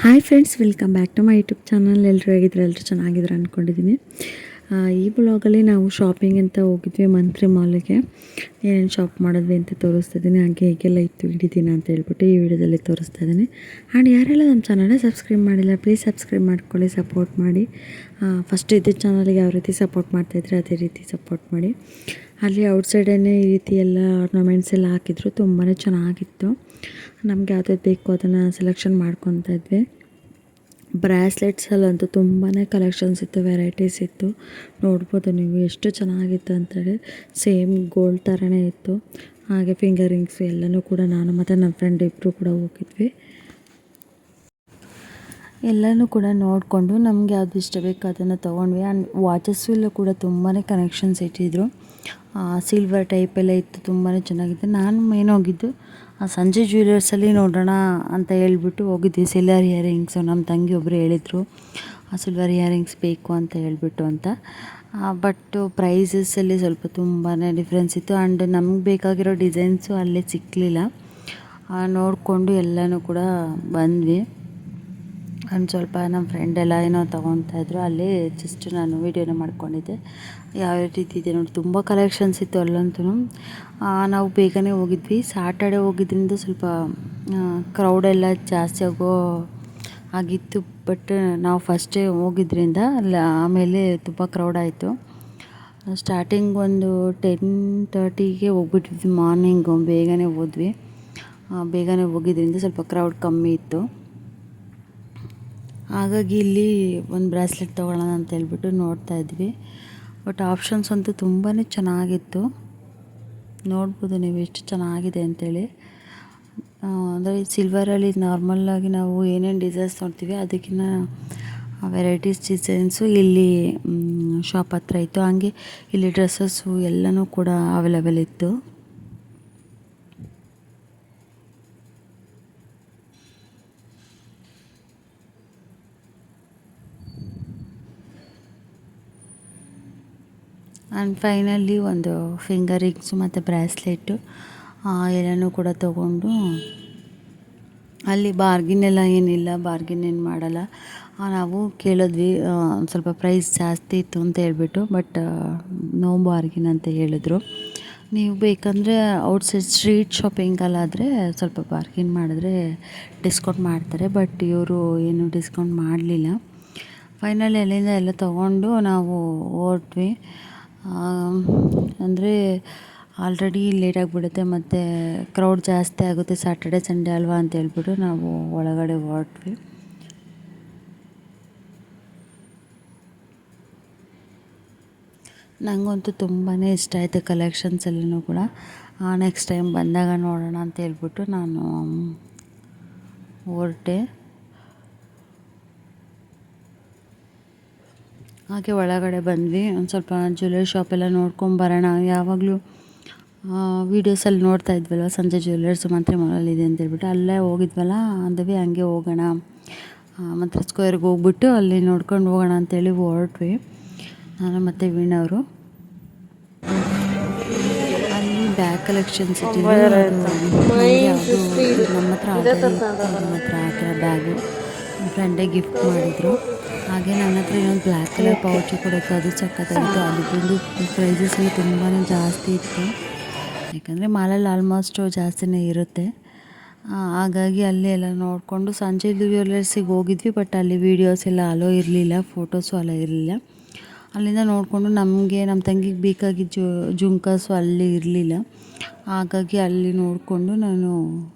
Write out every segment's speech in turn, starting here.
Hi friends, welcome back to my YouTube channel. ಎಲ್ಲರೂ ಹೇಗಿದ್ರೆ ಎಲ್ಲರೂ ಚೆನ್ನಾಗಿದ್ರೆ ಅಂದ್ಕೊಂಡಿದ್ದೀನಿ. ಈ ಬ್ಲಾಗಲ್ಲಿ ನಾವು ಶಾಪಿಂಗ್ ಅಂತ ಹೋಗಿದ್ವಿ ಮಂತ್ರಿ ಮಾಲಿಗೆ. ಏನೇನು ಶಾಪ್ ಮಾಡಿದ್ವಿ ಅಂತ ತೋರಿಸ್ತಾ ಇದ್ದೀನಿ. ಹಾಗೆ ಹೇಗೆಲ್ಲ ಇತ್ತು ಇಡೀ ದಿನ ಅಂತ ಹೇಳ್ಬಿಟ್ಟು ಈ ವಿಡಿಯೋದಲ್ಲಿ ತೋರಿಸ್ತಾ ಇದ್ದೀನಿ. ಆ್ಯಂಡ್ ಯಾರೆಲ್ಲ ನಮ್ಮ ಚಾನಲ್ನ ಸಬ್ಸ್ಕ್ರೈಬ್ ಮಾಡಿಲ್ಲ, ಪ್ಲೀಸ್ ಸಬ್ಸ್ಕ್ರೈಬ್ ಮಾಡ್ಕೊಳ್ಳಿ, ಸಪೋರ್ಟ್ ಮಾಡಿ. ಫಸ್ಟ್ ಇದ್ದ ಚಾನಲ್ಗೆ ಯಾವ ರೀತಿ ಸಪೋರ್ಟ್ ಮಾಡ್ತಾಯಿದ್ರೆ ಅದೇ ರೀತಿ ಸಪೋರ್ಟ್ ಮಾಡಿ. ಅಲ್ಲಿ ಔಟ್ಸೈಡೇ ಈ ರೀತಿ ಎಲ್ಲ ಆರ್ನಮೆಂಟ್ಸ್ ಎಲ್ಲ ಹಾಕಿದ್ರು, ತುಂಬಾ ಚೆನ್ನಾಗಿತ್ತು. ನಮಗೆ ಯಾವ್ದು ಬೇಕು ಅದನ್ನು ಸೆಲೆಕ್ಷನ್ ಮಾಡ್ಕೊತಾ ಇದ್ವಿ. ಬ್ರಾಸ್ಲೆಟ್ಸಲ್ಲಂತೂ ತುಂಬಾ ಕಲೆಕ್ಷನ್ಸ್ ಇತ್ತು, ವೆರೈಟೀಸ್ ಇತ್ತು. ನೋಡ್ಬೋದು ನೀವು ಎಷ್ಟು ಚೆನ್ನಾಗಿತ್ತು ಅಂತೇಳಿ. ಸೇಮ್ ಗೋಲ್ಡ್ ಥರನೇ ಇತ್ತು. ಹಾಗೆ ಫಿಂಗರ್ ರಿಂಗ್ಸು ಎಲ್ಲನೂ ಕೂಡ ನಾನು ಮತ್ತು ನನ್ನ ಫ್ರೆಂಡ್ ಇಬ್ಬರು ಕೂಡ ಹೋಗಿದ್ವಿ. ಎಲ್ಲನೂ ಕೂಡ ನೋಡಿಕೊಂಡು ನಮಗೆ ಯಾವುದು ಇಷ್ಟ ಬೇಕು ಅದನ್ನು ತೊಗೊಂಡ್ವಿ. ಆ್ಯಂಡ್ ವಾಚಸ್ಸಲ್ಲೂ ಕೂಡ ತುಂಬಾ ಕನೆಕ್ಷನ್ಸ್ ಇಟ್ಟಿದ್ರು. ಸಿಲ್ವರ್ ಟೈಪೆಲ್ಲ ಇತ್ತು, ತುಂಬಾ ಚೆನ್ನಾಗಿತ್ತು. ನಾನು ಮೇನ್ ಹೋಗಿದ್ದು ಸಂಜೆ ಜ್ಯುವೆಲರ್ಸಲ್ಲಿ ನೋಡೋಣ ಅಂತ ಹೇಳ್ಬಿಟ್ಟು ಹೋಗಿದ್ವಿ. ಸಿಲ್ವರ್ ಇಯರಿಂಗ್ಸು ನಮ್ಮ ತಂಗಿ ಒಬ್ಬರು ಹೇಳಿದರು ಸಿಲ್ವರ್ ಇಯರಿಂಗ್ಸ್ ಬೇಕು ಅಂತ ಹೇಳ್ಬಿಟ್ಟು ಅಂತ. ಬಟ್ ಪ್ರೈಸಸಲ್ಲಿ ಸ್ವಲ್ಪ ತುಂಬಾ ಡಿಫ್ರೆನ್ಸ್ ಇತ್ತು. ಆ್ಯಂಡ್ ನಮ್ಗೆ ಬೇಕಾಗಿರೋ ಡಿಸೈನ್ಸು ಅಲ್ಲೇ ಸಿಕ್ಕಲಿಲ್ಲ. ನೋಡಿಕೊಂಡು ಎಲ್ಲನೂ ಕೂಡ ಬಂದ್ವಿ. ಒಂದು ಸ್ವಲ್ಪ ನಮ್ಮ ಫ್ರೆಂಡೆಲ್ಲ ಏನೋ ತೊಗೊತಾಯಿದ್ರು. ಅಲ್ಲಿ ಜಸ್ಟ್ ನಾನು ವೀಡಿಯೋನ ಮಾಡ್ಕೊಂಡಿದ್ದೆ. ಯಾವ ರೀತಿ ಇದೆ ನೋಡಿ, ತುಂಬ ಕಲೆಕ್ಷನ್ಸ್ ಇತ್ತು ಅಲ್ಲಂತೂ. ನಾವು ಬೇಗನೆ ಹೋಗಿದ್ವಿ. ಸ್ಯಾಟರ್ಡೆ ಹೋಗಿದ್ದರಿಂದ ಸ್ವಲ್ಪ ಕ್ರೌಡೆಲ್ಲ ಜಾಸ್ತಿ ಆಗಿತ್ತು. ಬಟ್ ನಾವು ಫಸ್ಟೇ ಹೋಗಿದ್ದರಿಂದ ಅಲ್ಲಿ ಆಮೇಲೆ ತುಂಬ ಕ್ರೌಡ್ ಆಯಿತು. ಸ್ಟಾರ್ಟಿಂಗ್ ಒಂದು 10:30ಗೆ ಹೋಗ್ಬಿಟ್ಟಿದ್ವಿ. ಮಾರ್ನಿಂಗು ಬೇಗನೆ ಹೋದ್ವಿ. ಬೇಗನೆ ಹೋಗಿದ್ದರಿಂದ ಸ್ವಲ್ಪ ಕ್ರೌಡ್ ಕಮ್ಮಿ ಇತ್ತು. ಹಾಗಾಗಿ ಇಲ್ಲಿ ಒಂದು ಬ್ರಾಸ್ಲೆಟ್ ತೊಗೊಳ್ಳೋಣ ಅಂತ ಹೇಳ್ಬಿಟ್ಟು ನೋಡ್ತಾ ಇದ್ವಿ. ಬಟ್ ಆಪ್ಷನ್ಸ್ ಅಂತೂ ತುಂಬಾ ಚೆನ್ನಾಗಿತ್ತು. ನೋಡ್ಬೋದು ನೀವು ಎಷ್ಟು ಚೆನ್ನಾಗಿದೆ ಅಂಥೇಳಿ. ಅಂದರೆ ಸಿಲ್ವರಲ್ಲಿ ನಾರ್ಮಲ್ಲಾಗಿ ನಾವು ಏನೇನು ಡಿಸೈನ್ಸ್ ನೋಡ್ತೀವಿ ಅದಕ್ಕಿಂತ ವೆರೈಟೀಸ್ ಡಿಸೈನ್ಸು ಇಲ್ಲಿ ಶಾಪ್ ಹತ್ರ ಇತ್ತು. ಹಾಗೆ ಇಲ್ಲಿ ಡ್ರೆಸ್ಸಸ್ಸು ಎಲ್ಲನೂ ಕೂಡ ಅವೈಲೇಬಲ್ ಇತ್ತು. ಆ್ಯಂಡ್ ಫೈನಲಿ ಒಂದು ಫಿಂಗರ್ ರಿಂಗ್ಸು ಮತ್ತು ಬ್ರಾಸ್ಲೆಟು ಎಲ್ಲನೂ ಕೂಡ ತೊಗೊಂಡು ಅಲ್ಲಿ ಬಾರ್ಗಿನ್ ಎಲ್ಲ ಏನಿಲ್ಲ, ಬಾರ್ಗಿನ್ ಏನು ಮಾಡಲ್ಲ. ನಾವು ಕೇಳಿದ್ವಿ ಸ್ವಲ್ಪ ಪ್ರೈಸ್ ಜಾಸ್ತಿ ಇತ್ತು ಅಂತ ಹೇಳ್ಬಿಟ್ಟು. ಬಟ್ ನೋ ಬಾರ್ಗಿನ್ ಅಂತ ಹೇಳಿದ್ರು. ನೀವು ಬೇಕಂದರೆ ಔಟ್ಸೈಡ್ ಸ್ಟ್ರೀಟ್ ಶಾಪಿಂಗಲ್ಲಾದರೆ ಸ್ವಲ್ಪ ಬಾರ್ಗಿನ್ ಮಾಡಿದ್ರೆ ಡಿಸ್ಕೌಂಟ್ ಮಾಡ್ತಾರೆ. ಬಟ್ ಇವರು ಏನು ಡಿಸ್ಕೌಂಟ್ ಮಾಡಲಿಲ್ಲ. ಫೈನಲಿ ಅಲ್ಲಿಂದ ಎಲ್ಲ ತೊಗೊಂಡು ನಾವು ಹೊರಟ್ವಿ. ಅಂದರೆ ಆಲ್ರೆಡಿ ಲೇಟ್ ಆಗಿಬಿಡುತ್ತೆ ಮತ್ತು ಕ್ರೌಡ್ ಜಾಸ್ತಿ ಆಗುತ್ತೆ, ಸ್ಯಾಟರ್ಡೆ ಸಂಡೇ ಅಲ್ವಾ ಅಂತ ಹೇಳ್ಬಿಟ್ಟು ನಾವು ಒಳಗಡೆ ಹೊರಟ್ವಿ. ನನಗಂತೂ ತುಂಬಾ ಇಷ್ಟ ಆಯಿತು ಕಲೆಕ್ಷನ್ಸಲ್ಲೂ ಕೂಡ. ನೆಕ್ಸ್ಟ್ ಟೈಮ್ ಬಂದಾಗ ನೋಡೋಣ ಅಂತ ಹೇಳ್ಬಿಟ್ಟು ನಾನು ಹೊರಟೆ. ಹಾಗೆ ಒಳಗಡೆ ಬಂದ್ವಿ. ಒಂದು ಸ್ವಲ್ಪ ಜ್ಯುವೆಲ್ಲರಿ ಶಾಪೆಲ್ಲ ನೋಡ್ಕೊಂಬರೋಣ. ಯಾವಾಗಲೂ ವೀಡಿಯೋಸಲ್ಲಿ ನೋಡ್ತಾ ಇದ್ವಲ್ವ ಸಂಜೆ ಜ್ಯುವೆಲ್ಲರ್ಸು ಮಂತ್ರಿ ಮಾಲಲ್ಲಿದೆ ಅಂತ ಹೇಳ್ಬಿಟ್ಟು, ಅಲ್ಲೇ ಹೋಗಿದ್ವಲ್ಲ ಅಂದವಿ. ಹಂಗೆ ಹೋಗೋಣ ಮಂತ್ರಿ ಸ್ಕ್ವೇರ್ಗೆ ಹೋಗ್ಬಿಟ್ಟು ಅಲ್ಲಿ ನೋಡ್ಕೊಂಡು ಹೋಗೋಣ ಅಂತೇಳಿ ಹೊರಟ್ವಿ ನಾನು ಮತ್ತು ವೀಣವರು. ಅಲ್ಲಿ ಬ್ಯಾಗ್ ಕಲೆಕ್ಷನ್ಸ್ ಇಟ್ಟಿದ್ದು ನಮ್ಮ ಹತ್ರ ಆ ಥರ ಬ್ಯಾಗು ನನ್ನ ಫ್ರೆಂಡೇ ಗಿಫ್ಟ್ ಮಾಡಿದರು. ಹಾಗೆ ನನ್ನ ಹತ್ರ ಇನ್ನೊಂದು ಬ್ಲ್ಯಾಕ್ ಕಲರ್ ಪೌಚು ಕೂಡ ಇತ್ತು, ಅದು ಸಕ್ಕತ್ತಾಗಿತ್ತು. ಅಲ್ಲಿದ್ದು ಪ್ರೈಸಸ್ ಎಲ್ಲ ತುಂಬಾ ಜಾಸ್ತಿ ಇತ್ತು. ಯಾಕಂದರೆ ಮಾಲಲ್ಲಿ ಆಲ್ಮೋಸ್ಟು ಜಾಸ್ತಿನೇ ಇರುತ್ತೆ. ಹಾಗಾಗಿ ಅಲ್ಲಿ ಎಲ್ಲ ನೋಡಿಕೊಂಡು ಸಂಜೆ ಜ್ಯುವೆಲ್ಲರ್ಸಿಗೆ ಹೋಗಿದ್ವಿ. ಬಟ್ ಅಲ್ಲಿ ವೀಡಿಯೋಸ್ ಎಲ್ಲ ಅಲೋ ಇರಲಿಲ್ಲ, ಫೋಟೋಸು ಅಲೋ ಇರಲಿಲ್ಲ. ಅಲ್ಲಿಂದ ನೋಡಿಕೊಂಡು ನಮಗೆ ನಮ್ಮ ತಂಗಿಗೆ ಬೇಕಾಗಿದ್ದು ಜುಮ್ಕಾಸು ಅಲ್ಲಿ ಇರಲಿಲ್ಲ. ಹಾಗಾಗಿ ಅಲ್ಲಿ ನೋಡಿಕೊಂಡು ನಾನು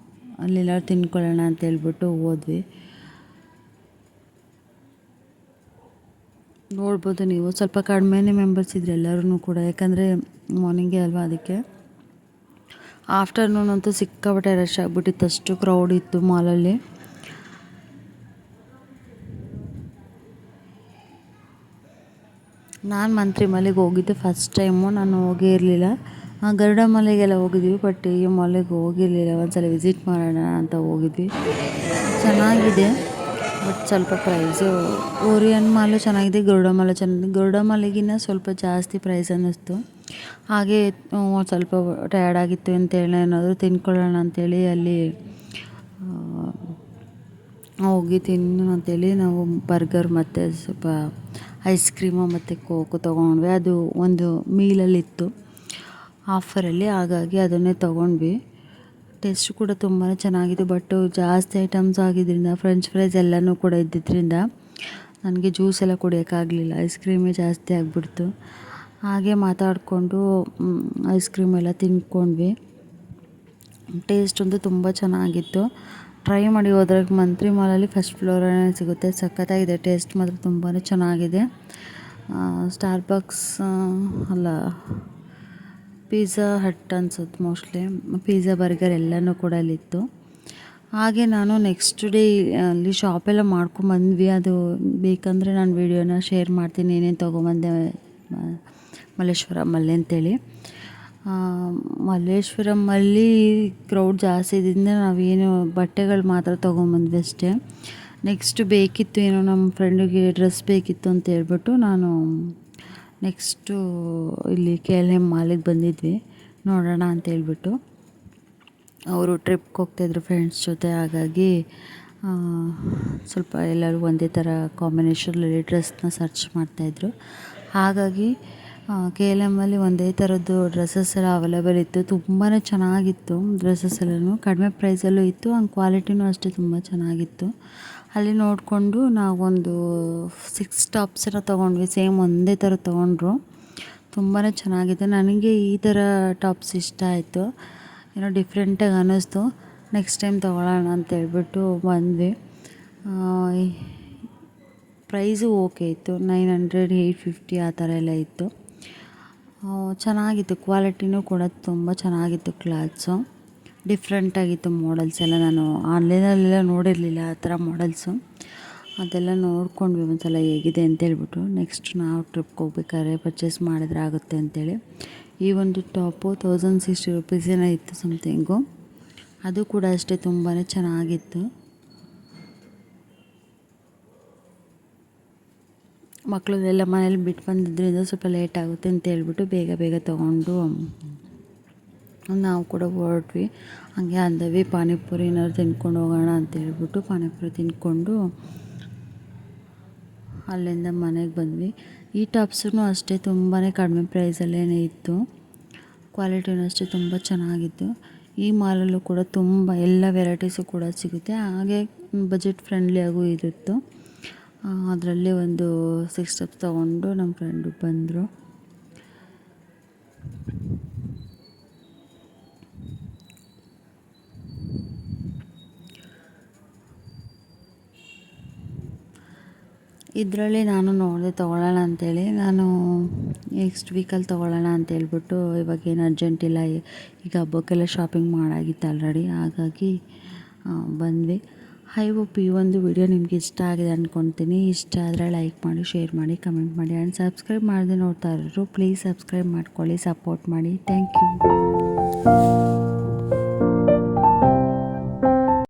ಅಲ್ಲೆಲ್ಲ ತಿನ್ಕೊಳ್ಳೋಣ ಅಂತ ಹೇಳ್ಬಿಟ್ಟು ಹೋದ್ವಿ. ನೋಡ್ಬೋದು ನೀವು, ಸ್ವಲ್ಪ ಕಡಿಮೆನೇ ಮೆಂಬರ್ಸ್ ಇದ್ರು ಎಲ್ಲರೂ ಕೂಡ. ಯಾಕಂದರೆ ಮಾರ್ನಿಂಗೇ ಅಲ್ವಾ, ಅದಕ್ಕೆ. ಆಫ್ಟರ್ನೂನ್ ಅಂತೂ ಸಿಕ್ಕಾಪಟ್ಟೆ ರಶ್ ಆಗಿಬಿಟ್ಟಿತ್ತು, ಅಷ್ಟು ಕ್ರೌಡ್ ಇತ್ತು ಮಾಲಲ್ಲಿ. ನಾನು ಮಂತ್ರಿ ಮಾಲಿಗೆ ಹೋಗಿದ್ದೆ ಫಸ್ಟ್ ಟೈಮು. ನಾನು ಹೋಗೇ ಇರಲಿಲ್ಲ. ಗರುಡ ಮಾಲಿಗೆಲ್ಲ ಹೋಗಿದ್ವಿ, ಬಟ್ ಈ ಮಾಲಿಗೆ ಹೋಗಿರಲಿಲ್ಲ. ಒಂದ್ಸಲ ವಿಸಿಟ್ ಮಾಡೋಣ ಅಂತ ಹೋಗಿದ್ವಿ. ಚೆನ್ನಾಗಿದೆ, ಬಟ್ ಸ್ವಲ್ಪ ಪ್ರೈಸು. ಓರಿಯನ್ ಮಾಲು ಚೆನ್ನಾಗಿದೆ, ಗರುಡ ಮಾಲು ಚೆನ್ನಾಗಿದೆ. ಗರುಡ ಮಾಲಿಗಿನ್ನ ಸ್ವಲ್ಪ ಜಾಸ್ತಿ ಪ್ರೈಸ್ ಅನ್ನಿಸ್ತು. ಹಾಗೆ ಸ್ವಲ್ಪ ಟಯರ್ಡ್ ಆಗಿತ್ತು ಅಂತೇಳಿ ಏನಾದರೂ ತಿನ್ಕೊಳ್ಳೋಣ ಅಂಥೇಳಿ ಅಲ್ಲಿ ಹೋಗಿ ತಿನ್ನು ಅಂತೇಳಿ ನಾವು ಬರ್ಗರ್ ಮತ್ತು ಸ್ವಲ್ಪ ಐಸ್ ಕ್ರೀಮು ಮತ್ತು ಕೋಕು ತೊಗೊಂಡ್ವಿ. ಅದು ಒಂದು ಮೀಲಲ್ಲಿತ್ತು ಆಫರಲ್ಲಿ, ಹಾಗಾಗಿ ಅದನ್ನೇ ತೊಗೊಂಡ್ವಿ. ಟೇಸ್ಟ್ ಕೂಡ ತುಂಬಾ ಚೆನ್ನಾಗಿತ್ತು. ಬಟ್ ಜಾಸ್ತಿ ಐಟಮ್ಸ್ ಆಗಿದ್ದರಿಂದ ಫ್ರೆಂಚ್ ಫ್ರೈಸ್ ಎಲ್ಲನೂ ಕೂಡ ಇದ್ದಿದ್ದರಿಂದ ನನಗೆ ಜ್ಯೂಸ್ ಎಲ್ಲ ಕುಡಿಯೋಕ್ಕಾಗಲಿಲ್ಲ. ಐಸ್ ಕ್ರೀಮೇ ಜಾಸ್ತಿ ಆಗಿಬಿಡ್ತು. ಹಾಗೆ ಮಾತಾಡಿಕೊಂಡು ಐಸ್ ಕ್ರೀಮ್ ಎಲ್ಲ ತಿಂದ್ಕೊಂಡ್ವಿ. ಟೇಸ್ಟ್ ಅಂತೂ ತುಂಬ ಚೆನ್ನಾಗಿತ್ತು. ಟ್ರೈ ಮಾಡಿ ಹೋದ್ರಾಗ ಮಂತ್ರಿ ಮಾಲಲ್ಲಿ ಫಸ್ಟ್ ಫ್ಲೋರಲ್ಲೇ ಸಿಗುತ್ತೆ. ಸಖತ್ತಾಗಿದೆ, ಟೇಸ್ಟ್ ಮಾತ್ರ ತುಂಬಾ ಚೆನ್ನಾಗಿದೆ. ಸ್ಟಾರ್ಬಕ್ಸ್ ಅಲ್ಲ, ಪಿಜ್ಜಾ ಹಟ್ ಅನ್ಸುತ್ತೆ ಮೋಸ್ಟ್ಲಿ. ಪಿಜ್ಜಾ ಬರ್ಗರ್ ಎಲ್ಲನೂ ಕೂಡ ಅಲ್ಲಿತ್ತು. ಹಾಗೆ ನಾನು ನೆಕ್ಸ್ಟ್ ಡೇ ಅಲ್ಲಿ ಶಾಪೆಲ್ಲ ಮಾಡ್ಕೊಂಬಂದ್ವಿ. ಅದು ಬೇಕಂದರೆ ನಾನು ವೀಡಿಯೋನ ಶೇರ್ ಮಾಡ್ತೀನಿ, ಏನೇನು ತೊಗೊಂಬಂದೆ ಮಲ್ಲೇಶ್ವರಮಲ್ಲಿ ಅಂತೇಳಿ. ಮಲ್ಲೇಶ್ವರಮಲ್ಲಿ ಕ್ರೌಡ್ ಜಾಸ್ತಿ ಇದ್ದಿಂದ ನಾವೇನು ಬಟ್ಟೆಗಳು ಮಾತ್ರ ತೊಗೊಂಬಂದ್ವಿ ಅಷ್ಟೇ. ನೆಕ್ಸ್ಟ್ ಬೇಕಿತ್ತು, ಏನೋ ನಮ್ಮ ಫ್ರೆಂಡಿಗೆ ಡ್ರೆಸ್ ಬೇಕಿತ್ತು ಅಂತ ಹೇಳ್ಬಿಟ್ಟು ನಾನು ನೆಕ್ಸ್ಟು ಇಲ್ಲಿ KLM ಮಾಲಿಗೆ ಬಂದಿದ್ವಿ ನೋಡೋಣ ಅಂತೇಳ್ಬಿಟ್ಟು. ಅವರು ಟ್ರಿಪ್ಗೆ ಹೋಗ್ತಾಯಿದ್ರು ಫ್ರೆಂಡ್ಸ್ ಜೊತೆ, ಹಾಗಾಗಿ ಸ್ವಲ್ಪ ಎಲ್ಲರೂ ಒಂದೇ ಥರ ಕಾಂಬಿನೇಷನಲ್ಲಿ ಡ್ರೆಸ್ನ ಸರ್ಚ್ ಮಾಡ್ತಾಯಿದ್ರು. ಹಾಗಾಗಿ KLMಲ್ಲಿ ಒಂದೇ ಥರದ್ದು ಡ್ರೆಸ್ಸಸ್ ಎಲ್ಲ ಅವೈಲೇಬಲ್ ಇತ್ತು. ತುಂಬಾ ಚೆನ್ನಾಗಿತ್ತು ಡ್ರೆಸ್ಸಸ್ ಎಲ್ಲನೂ, ಕಡಿಮೆ ಪ್ರೈಸಲ್ಲೂ ಇತ್ತು, ಹಂಗೆ ಕ್ವಾಲಿಟಿನೂ ಅಷ್ಟೇ ತುಂಬ ಚೆನ್ನಾಗಿತ್ತು. ಅಲ್ಲಿ ನೋಡಿಕೊಂಡು ನಾವೊಂದು 6 ಟಾಪ್ಸನ್ನು ತೊಗೊಂಡ್ವಿ. ಸೇಮ್ ಒಂದೇ ಥರ ತೊಗೊಂಡ್ರು, ತುಂಬಾ ಚೆನ್ನಾಗಿದೆ. ನನಗೆ ಈ ಥರ ಟಾಪ್ಸ್ ಇಷ್ಟ ಆಯಿತು, ಏನೋ ಡಿಫ್ರೆಂಟಾಗಿ ಅನ್ನಿಸ್ತು. ನೆಕ್ಸ್ಟ್ ಟೈಮ್ ತೊಗೊಳ್ಳೋಣ ಅಂತೇಳ್ಬಿಟ್ಟು ಬಂದ್ವಿ. ಪ್ರೈಸು ಓಕೆ ಇತ್ತು, 900, 850 ಆ ಥರ ಎಲ್ಲ ಇತ್ತು. ಚೆನ್ನಾಗಿತ್ತು, ಕ್ವಾಲಿಟಿನೂ ಕೂಡ ತುಂಬ ಚೆನ್ನಾಗಿತ್ತು. ಕ್ಲಾತ್ಸು ಡಿಫ್ರೆಂಟಾಗಿತ್ತು. ಮಾಡಲ್ಸ್ ಎಲ್ಲ ನಾನು ಆನ್ಲೈನಲ್ಲೆಲ್ಲ ನೋಡಿರಲಿಲ್ಲ ಆ ಥರ ಮಾಡಲ್ಸು. ಅದೆಲ್ಲ ನೋಡ್ಕೊಂಡ್ವಿ ಒಂದು ಸಲ ಹೇಗಿದೆ ಅಂತೇಳ್ಬಿಟ್ಟು. ನೆಕ್ಸ್ಟ್ ನಾವು ಟ್ರಿಪ್ಗೆ ಹೋಗ್ಬೇಕಾದ್ರೆ ಪರ್ಚೇಸ್ ಮಾಡಿದ್ರೆ ಆಗುತ್ತೆ ಅಂತೇಳಿ ಈ ಒಂದು ಟಾಪು 1060 ರೂಪೀಸ್ ಏನೋ ಇತ್ತು ಸಮಥಿಂಗು. ಅದು ಕೂಡ ಅಷ್ಟೇ ತುಂಬಾ ಚೆನ್ನಾಗಿತ್ತು. ಮಕ್ಕಳೆಲ್ಲ ಮನೇಲಿ ಬಿಟ್ಟು ಬಂದಿದ್ದರಿಂದ ಸ್ವಲ್ಪ ಲೇಟ್ ಆಗುತ್ತೆ ಅಂತ ಹೇಳ್ಬಿಟ್ಟು ಬೇಗ ಬೇಗ ತೊಗೊಂಡು ನಾವು ಕೂಡ ಹೊರಟ್ವಿ. ಹಂಗೆ ಅಂದವಿ ಪಾನಿಪುರಿ ಏನಾದ್ರು ತಿನ್ಕೊಂಡು ಹೋಗೋಣ ಅಂತೇಳ್ಬಿಟ್ಟು ಪಾನಿಪುರಿ ತಿಂದ್ಕೊಂಡು ಅಲ್ಲಿಂದ ಮನೆಗೆ ಬಂದ್ವಿ. ಈ ಟಾಪ್ಸೂ ಅಷ್ಟೇ ತುಂಬಾ ಕಡಿಮೆ ಪ್ರೈಸಲ್ಲೇ ಇತ್ತು, ಕ್ವಾಲಿಟಿನೂ ಅಷ್ಟೇ ತುಂಬ ಚೆನ್ನಾಗಿತ್ತು. ಈ ಮಾಲಲ್ಲೂ ಕೂಡ ತುಂಬ ಎಲ್ಲ ವೆರೈಟೀಸು ಕೂಡ ಸಿಗುತ್ತೆ, ಹಾಗೆ ಬಜೆಟ್ ಫ್ರೆಂಡ್ಲಿಯಾಗೂ ಇರುತ್ತು. ಅದರಲ್ಲಿ ಒಂದು 6 ಟಾಪ್ಸ್ ತೊಗೊಂಡು ನಮ್ಮ ಫ್ರೆಂಡು ಬಂದರು. ಇದರಲ್ಲಿ ನಾನು ನೋಡಿದೆ ತೊಗೊಳ್ಳೋಣ ಅಂತೇಳಿ, ನಾನು ನೆಕ್ಸ್ಟ್ ವೀಕಲ್ಲಿ ತೊಗೊಳ್ಳೋಣ ಅಂತೇಳ್ಬಿಟ್ಟು, ಇವಾಗೇನು ಅರ್ಜೆಂಟ್ ಇಲ್ಲ, ಈಗ ಹಬ್ಬಕ್ಕೆಲ್ಲ ಶಾಪಿಂಗ್ ಮಾಡಾಗಿತ್ತು ಆಲ್ರೆಡಿ, ಹಾಗಾಗಿ ಬಂದ್ವಿ. ಐ ಹೋಪ್ ಈ ಒಂದು ವಿಡಿಯೋ ನಿಮಗೆ ಇಷ್ಟ ಆಗಿದೆ ಅಂದ್ಕೊಳ್ತೀನಿ. ಇಷ್ಟ ಆದರೆ ಲೈಕ್ ಮಾಡಿ, ಶೇರ್ ಮಾಡಿ, ಕಮೆಂಟ್ ಮಾಡಿ ಆ್ಯಂಡ್ ಸಬ್ಸ್ಕ್ರೈಬ್ ಮಾಡದೆ ನೋಡ್ತಾ ಇರೋರು ಪ್ಲೀಸ್ ಸಬ್ಸ್ಕ್ರೈಬ್ ಮಾಡ್ಕೊಳ್ಳಿ, ಸಪೋರ್ಟ್ ಮಾಡಿ. Thank you.